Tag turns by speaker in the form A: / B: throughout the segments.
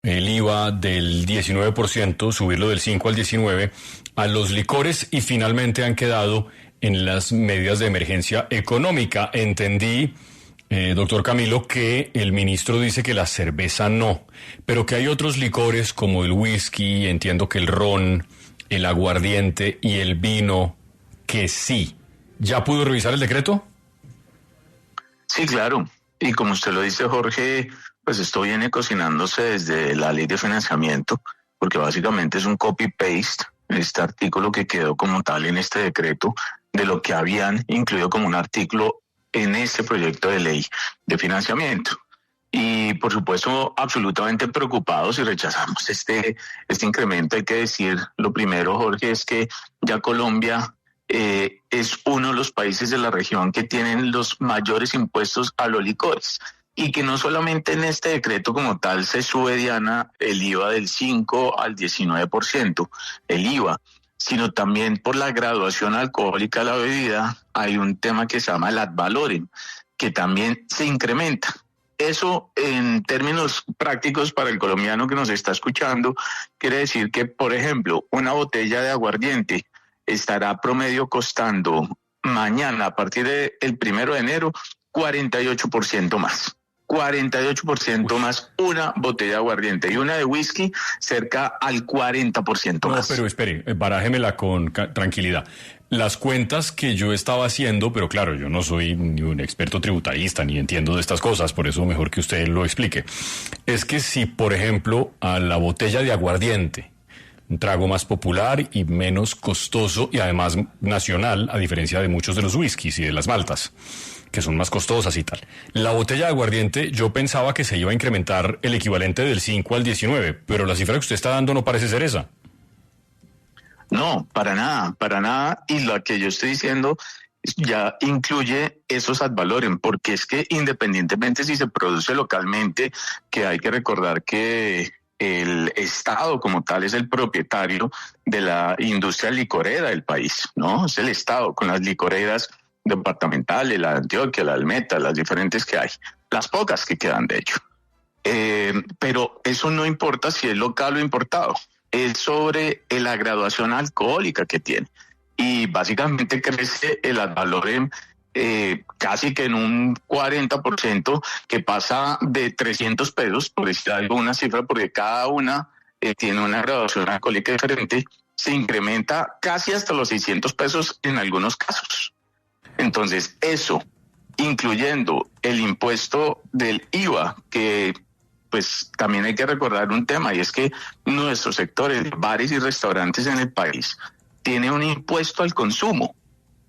A: el IVA del 19%, subirlo del 5 al 19 a los licores y finalmente han quedado en las medidas de emergencia económica. Entendí, doctor Camilo, que el ministro dice que la cerveza no, pero que hay otros licores como el whisky, entiendo que el ron, el aguardiente y el vino, que sí. ¿Ya pudo revisar el decreto?
B: Sí, claro. Y como usted lo dice, Jorge, pues esto viene cocinándose desde la ley de financiamiento, porque básicamente es un copy-paste, este artículo que quedó como tal en este decreto, de lo que habían incluido como un artículo en este proyecto de ley de financiamiento. Y por supuesto, absolutamente preocupados y rechazamos este incremento. Hay que decir, lo primero, Jorge, es que ya Colombia es uno de los países de la región que tienen los mayores impuestos a los licores. Y que no solamente en este decreto como tal se sube, Diana, el IVA del 5 al 19%, el IVA, sino también por la graduación alcohólica de la bebida, hay un tema que se llama el ad valorem, que también se incrementa. Eso, en términos prácticos para el colombiano que nos está escuchando, quiere decir que, por ejemplo, una botella de aguardiente estará promedio costando mañana, a partir del 1 de enero, 48% más. 48% más una botella de aguardiente y una de whisky cerca al 40% más.
A: No, pero espere, barájemela con tranquilidad. Las cuentas que yo estaba haciendo, pero claro, yo no soy ni un experto tributarista ni entiendo de estas cosas, por eso mejor que usted lo explique. Es que si, por ejemplo, a la botella de aguardiente, un trago más popular y menos costoso y además nacional, a diferencia de muchos de los whiskies y de las maltas, que son más costosas y tal. La botella de aguardiente yo pensaba que se iba a incrementar el equivalente del 5 al 19, pero la cifra que usted está dando no parece ser esa.
B: No, para nada. Y lo que yo estoy diciendo ya incluye esos ad valorem, porque es que independientemente si se produce localmente, que hay que recordar que el Estado como tal es el propietario de la industria licorera del país, ¿no? Es el Estado con las licoreras departamentales, la de Antioquia, la del Meta, las diferentes que hay, las pocas que quedan de hecho. Pero eso no importa si es local o importado, es sobre la graduación alcohólica que tiene. Y básicamente crece el ad valorem casi que en un 40%, que pasa de 300 pesos, por decir alguna cifra, porque cada una tiene una graduación alcohólica diferente, se incrementa casi hasta los 600 pesos en algunos casos. Entonces, eso, incluyendo el impuesto del IVA, que pues también hay que recordar un tema, y es que nuestros sectores, bares y restaurantes en el país, tiene un impuesto al consumo.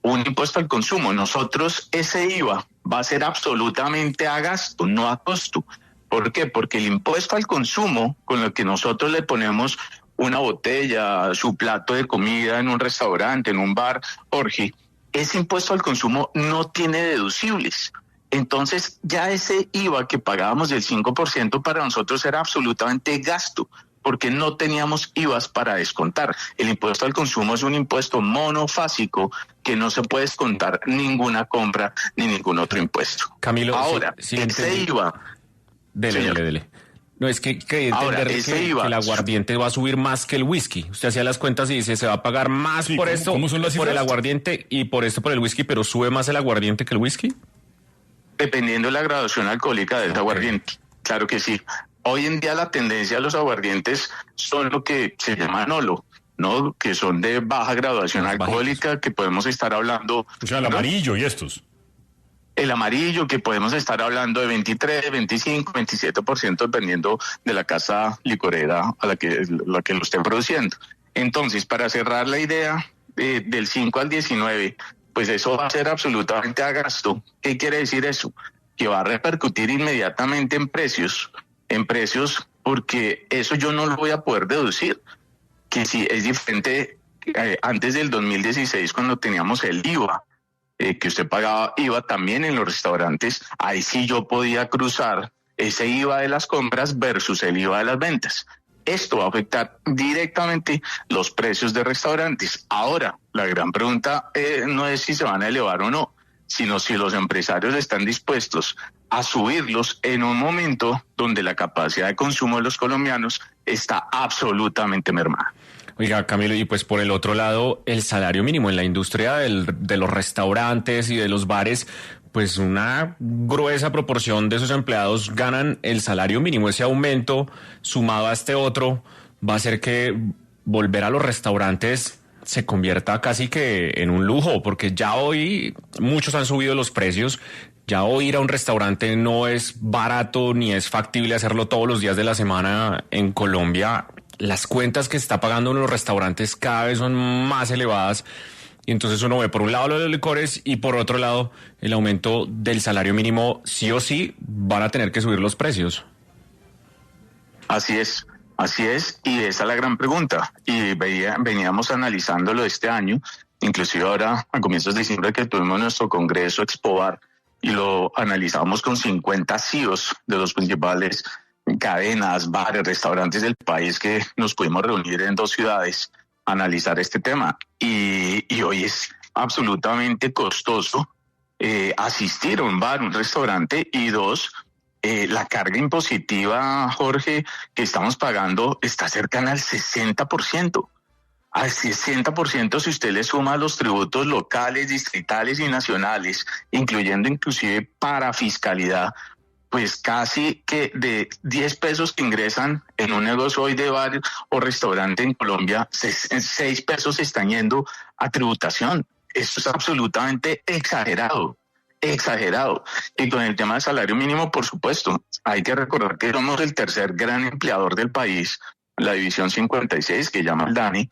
B: Nosotros ese IVA va a ser absolutamente a gasto, no a costo. ¿Por qué? Porque el impuesto al consumo, con lo que nosotros le ponemos una botella, su plato de comida en un restaurante, en un bar, Jorge, ese impuesto al consumo no tiene deducibles. Entonces ya ese IVA que pagábamos del 5% para nosotros era absolutamente gasto, porque no teníamos IVAs para descontar. El impuesto al consumo es un impuesto monofásico que no se puede descontar ninguna compra ni ningún otro impuesto.
A: Camilo,
B: ahora,
A: sí
B: ese IVA...
A: Dele. No, es que
B: Ahora,
A: entender
B: ese IVA,
A: que el aguardiente va a subir más que el whisky. Usted hacía las cuentas y dice, se va a pagar más sí, por esto, ¿cómo son las
B: cifras?
A: por el aguardiente y por esto por el whisky, pero sube más el aguardiente que el whisky.
B: Dependiendo de la graduación alcohólica del aguardiente. Claro que sí. Hoy en día la tendencia de los aguardientes son lo que se llama nolo, ¿no? Que son de baja graduación alcohólica, que podemos estar hablando...
A: O sea, el amarillo y estos.
B: El amarillo, que podemos estar hablando de 23, 25, 27%, dependiendo de la casa licorera a la que lo estén produciendo. Entonces, para cerrar la idea, del 5 al 19, pues eso va a ser absolutamente a gasto. ¿Qué quiere decir eso? Que va a repercutir inmediatamente en precios, porque eso yo no lo voy a poder deducir. Que si es diferente antes del 2016, cuando teníamos el IVA, que usted pagaba IVA también en los restaurantes, ahí sí yo podía cruzar ese IVA de las compras versus el IVA de las ventas. Esto va a afectar directamente los precios de restaurantes. Ahora, la gran pregunta no es si se van a elevar o no, sino si los empresarios están dispuestos a subirlos en un momento donde la capacidad de consumo de los colombianos está absolutamente mermada.
C: Oiga, Camilo, y pues por el otro lado, el salario mínimo en la industria de los restaurantes y de los bares, pues una gruesa proporción de esos empleados ganan el salario mínimo. Ese aumento sumado a este otro va a hacer que volver a los restaurantes se convierta casi que en un lujo, porque ya hoy muchos han subido los precios. Ya hoy ir a un restaurante no es barato ni es factible hacerlo todos los días de la semana en Colombia. Las cuentas que está pagando uno los restaurantes cada vez son más elevadas. Y entonces uno ve por un lado lo de los licores y por otro lado el aumento del salario mínimo. Sí o sí van a tener que subir los precios.
B: Así es, y esa es la gran pregunta. Y veníamos analizándolo este año, inclusive ahora a comienzos de diciembre que tuvimos nuestro congreso Expobar y lo analizamos con 50 CEOs de los principales cadenas, bares, restaurantes del país, que nos pudimos reunir en 2 ciudades a analizar este tema. Y hoy es absolutamente costoso asistir a un bar, un restaurante, y 2, la carga impositiva, Jorge, que estamos pagando está cercana al 60%. Al 60% si usted le suma los tributos locales, distritales y nacionales, incluyendo inclusive para fiscalidad, pues casi que de 10 pesos que ingresan en un negocio hoy de bar o restaurante en Colombia, 6 pesos se están yendo a tributación. Esto es absolutamente exagerado. Y con el tema del salario mínimo, por supuesto, hay que recordar que somos el tercer gran empleador del país, la división 56, que llama el DANI,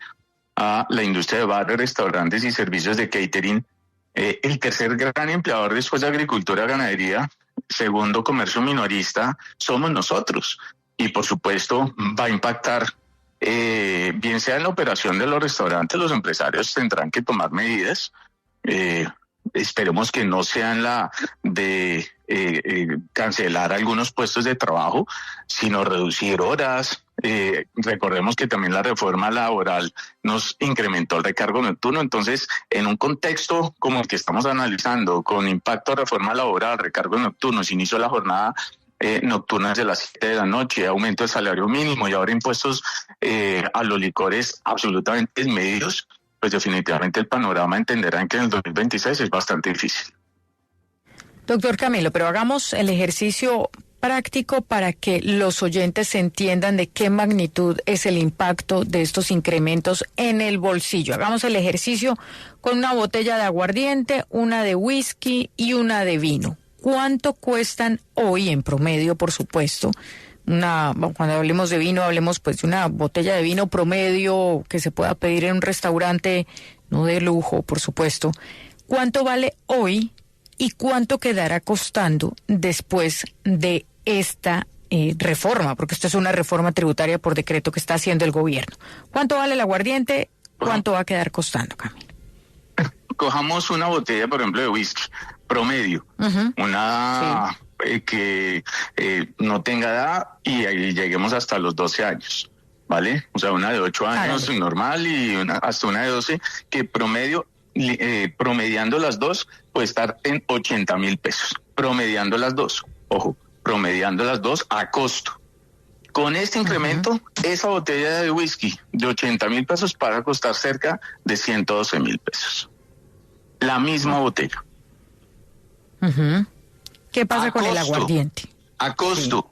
B: a la industria de bares, restaurantes y servicios de catering. El tercer gran empleador después de agricultura, ganadería, segundo comercio minorista, somos nosotros. Y por supuesto va a impactar, bien sea en la operación de los restaurantes, los empresarios tendrán que tomar medidas. Esperemos que no sean la de cancelar algunos puestos de trabajo, sino reducir horas. Recordemos que también la reforma laboral nos incrementó el recargo nocturno. Entonces, en un contexto como el que estamos analizando, con impacto de reforma laboral, recargo nocturno, se inició la jornada nocturna desde las 7 de la noche, aumento del salario mínimo y ahora impuestos a los licores absolutamente desmedidos, pues definitivamente el panorama entenderán que en el 2026 es bastante difícil.
D: Doctor Camilo, pero hagamos el ejercicio práctico para que los oyentes entiendan de qué magnitud es el impacto de estos incrementos en el bolsillo. Hagamos el ejercicio con una botella de aguardiente, una de whisky y una de vino. ¿Cuánto cuestan hoy en promedio, por supuesto? Cuando hablemos de vino, hablemos pues de una botella de vino promedio que se pueda pedir en un restaurante, no de lujo, por supuesto. ¿Cuánto vale hoy y cuánto quedará costando después de esta reforma? Porque esto es una reforma tributaria por decreto que está haciendo el gobierno. ¿Cuánto vale el aguardiente? ¿Cuánto va a quedar costando, Camilo?
B: Cojamos una botella, por ejemplo, de whisky promedio, una... Sí. Que no tenga edad y ahí lleguemos hasta los 12 años, ¿vale? O sea, una de 8 años normal y hasta una de 12, que promediando las dos puede estar en 80,000 pesos. Promediando las dos, ojo, promediando las dos a costo. Con este incremento, esa botella de whisky de 80,000 pesos para costar cerca de 112,000 pesos. La misma botella.
D: ¿Qué pasa con el aguardiente?
B: A costo.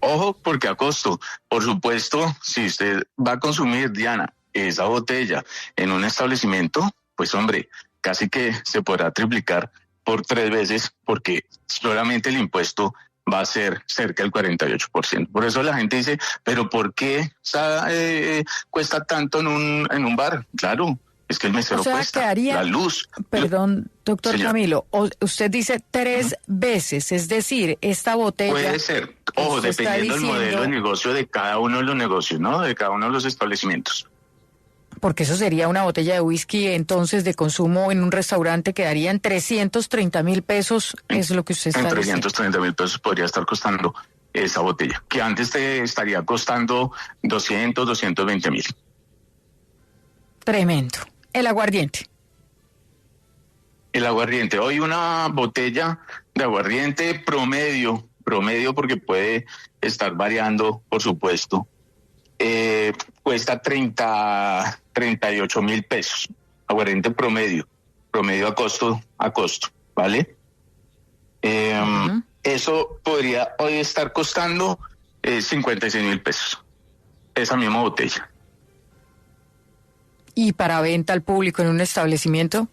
B: Ojo, porque a costo. Por supuesto, si usted va a consumir, Diana, esa botella en un establecimiento, pues hombre, casi que se podrá triplicar por 3 veces, porque solamente el impuesto va a ser cerca del 48%. Por eso la gente dice, ¿pero por qué cuesta tanto en un bar? Claro. Es que el mesero cuesta, quedaría, la luz.
D: Perdón, doctor Camilo, usted dice 3 veces, es decir, esta botella...
B: Puede ser, ojo, dependiendo del modelo de negocio de cada uno de los negocios, ¿no? De cada uno de los establecimientos.
D: Porque eso sería una botella de whisky, entonces, de consumo en un restaurante quedaría en 330,000 pesos, es lo que usted está diciendo.
B: En 330,000 pesos podría estar costando esa botella, que antes te estaría costando 220,000.
D: Tremendo. El aguardiente.
B: El aguardiente. Hoy una botella de aguardiente promedio porque puede estar variando, por supuesto, cuesta 38.000 pesos. Aguardiente promedio a costo, ¿vale? Eso podría hoy estar costando 56.000 pesos, esa misma botella.
D: ¿Y para venta al público en un establecimiento?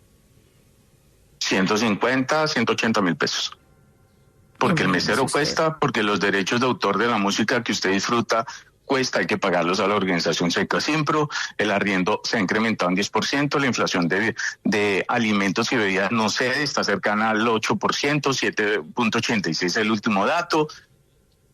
B: 150, 180.000 pesos. Porque el mesero cuesta, porque los derechos de autor de la música que usted disfruta cuesta, hay que pagarlos a la organización Secasimpro, el arriendo se ha incrementado en 10%, la inflación de alimentos y bebidas no cede, está cercana al 8%, 7.86 el último dato,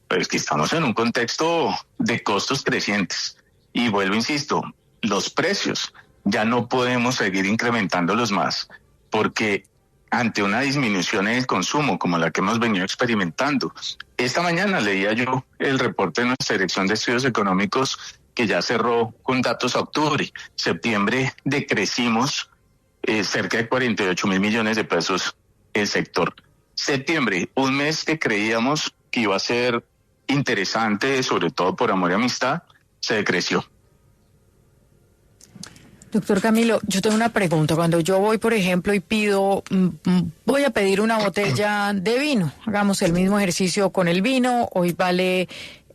B: pero es que estamos en un contexto de costos crecientes. Y vuelvo, insisto, los precios ya no podemos seguir incrementándolos más, porque ante una disminución en el consumo como la que hemos venido experimentando. Esta mañana leía yo el reporte de nuestra Dirección de Estudios Económicos que ya cerró con datos a octubre. Septiembre decrecimos cerca de 48.000 millones de pesos el sector. Septiembre, un mes que creíamos que iba a ser interesante, sobre todo por amor y amistad, se decreció.
D: Doctor Camilo, yo tengo una pregunta. Cuando yo voy, por ejemplo, y voy a pedir una botella de vino, hagamos el mismo ejercicio con el vino, hoy vale,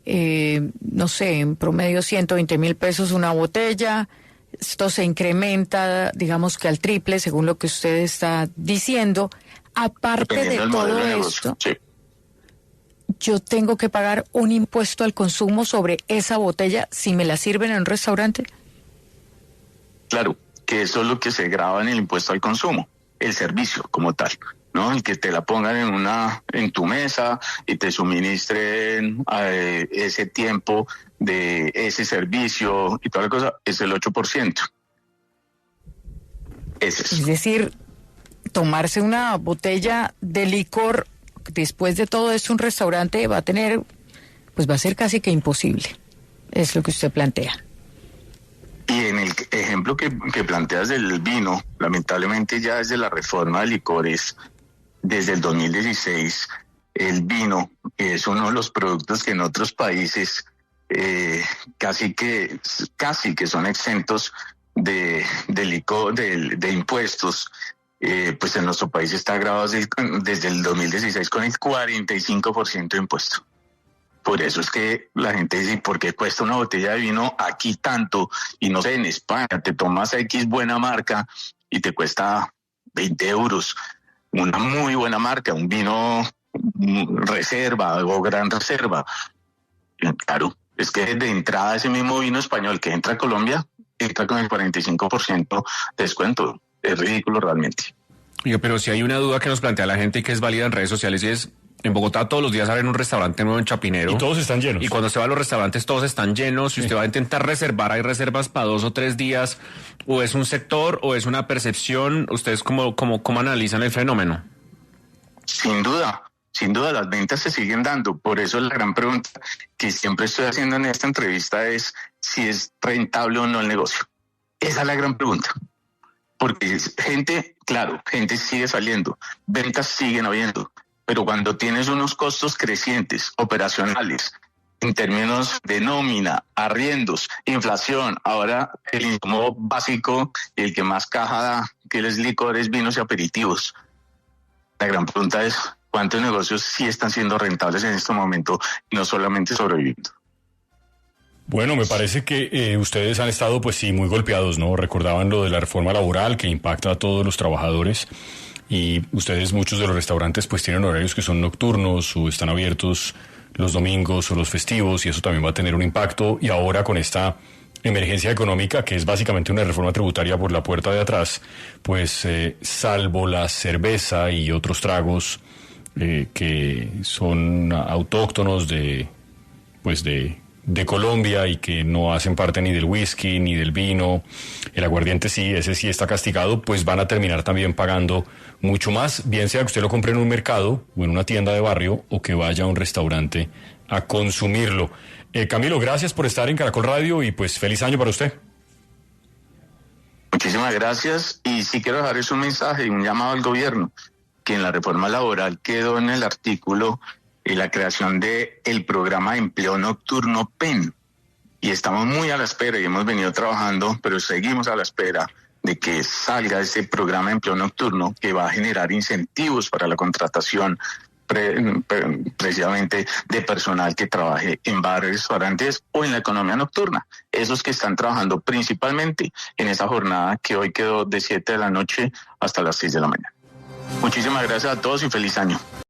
D: no sé, en promedio 120.000 pesos una botella, esto se incrementa, digamos que al triple, según lo que usted está diciendo. Aparte de todo esto, sí, yo tengo que pagar un impuesto al consumo sobre esa botella si me la sirven en un restaurante.
B: Claro, que eso es lo que se graba en el impuesto al consumo, el servicio como tal, ¿no? El que te la pongan en tu mesa y te suministren ese tiempo de ese servicio y toda la cosa, es el 8%.
D: Es decir, tomarse una botella de licor después de todo esto un restaurante va a ser casi que imposible. Es lo que usted plantea.
B: Y en el ejemplo que planteas del vino, lamentablemente ya desde la reforma de licores, desde el 2016, el vino es uno de los productos que en otros países casi que son exentos de licor, de impuestos. Pues en nuestro país está grabado desde el 2016 con el 45% de impuesto. Por eso es que la gente dice, ¿por qué cuesta una botella de vino aquí tanto? Y no sé, en España te tomas X buena marca y te cuesta 20 euros. Una muy buena marca, un vino reserva o gran reserva. Claro, es que de entrada ese mismo vino español que entra a Colombia, entra con el 45% de descuento. Es ridículo realmente.
C: Pero si hay una duda que nos plantea la gente y que es válida en redes sociales y es... En Bogotá todos los días abren un restaurante nuevo en Chapinero.
A: Y todos están llenos.
C: Y cuando usted va a los restaurantes todos están llenos. Si usted va a intentar reservar, hay reservas para 2 o 3 días. O es un sector o es una percepción. ¿Ustedes cómo analizan el fenómeno?
B: Sin duda, las ventas se siguen dando. Por eso la gran pregunta que siempre estoy haciendo en esta entrevista es si es rentable o no el negocio. Esa es la gran pregunta. Porque gente sigue saliendo, ventas siguen habiendo. Pero cuando tienes unos costos crecientes, operacionales, en términos de nómina, arriendos, inflación, ahora el insumo básico y el que más caja da, que es licores, vinos y aperitivos. La gran pregunta es, ¿cuántos negocios sí están siendo rentables en este momento y no solamente sobreviviendo?
A: Bueno, me parece que ustedes han estado, pues sí, muy golpeados, ¿no? Recordaban lo de la reforma laboral que impacta a todos los trabajadores. Y ustedes, muchos de los restaurantes, pues tienen horarios que son nocturnos o están abiertos los domingos o los festivos y eso también va a tener un impacto. Y ahora con esta emergencia económica, que es básicamente una reforma tributaria por la puerta de atrás, pues salvo la cerveza y otros tragos que son autóctonos de Colombia y que no hacen parte ni del whisky ni del vino, el aguardiente sí, ese sí está castigado, pues van a terminar también pagando mucho más, bien sea que usted lo compre en un mercado o en una tienda de barrio o que vaya a un restaurante a consumirlo. Camilo, gracias por estar en Caracol Radio y pues feliz año para usted.
B: Muchísimas Muchísimas gracias. Y sí quiero dejarles un mensaje y un llamado al gobierno, que en la reforma laboral quedó en el artículo la creación de el programa de empleo nocturno PEN. Y estamos muy a la espera y hemos venido trabajando, pero seguimos a la espera de que salga ese programa de empleo nocturno que va a generar incentivos para la contratación precisamente de personal que trabaje en bares, restaurantes o en la economía nocturna. Esos que están trabajando principalmente en esa jornada que hoy quedó de 7 de la noche hasta las 6 de la mañana. Muchísimas gracias a todos y feliz año.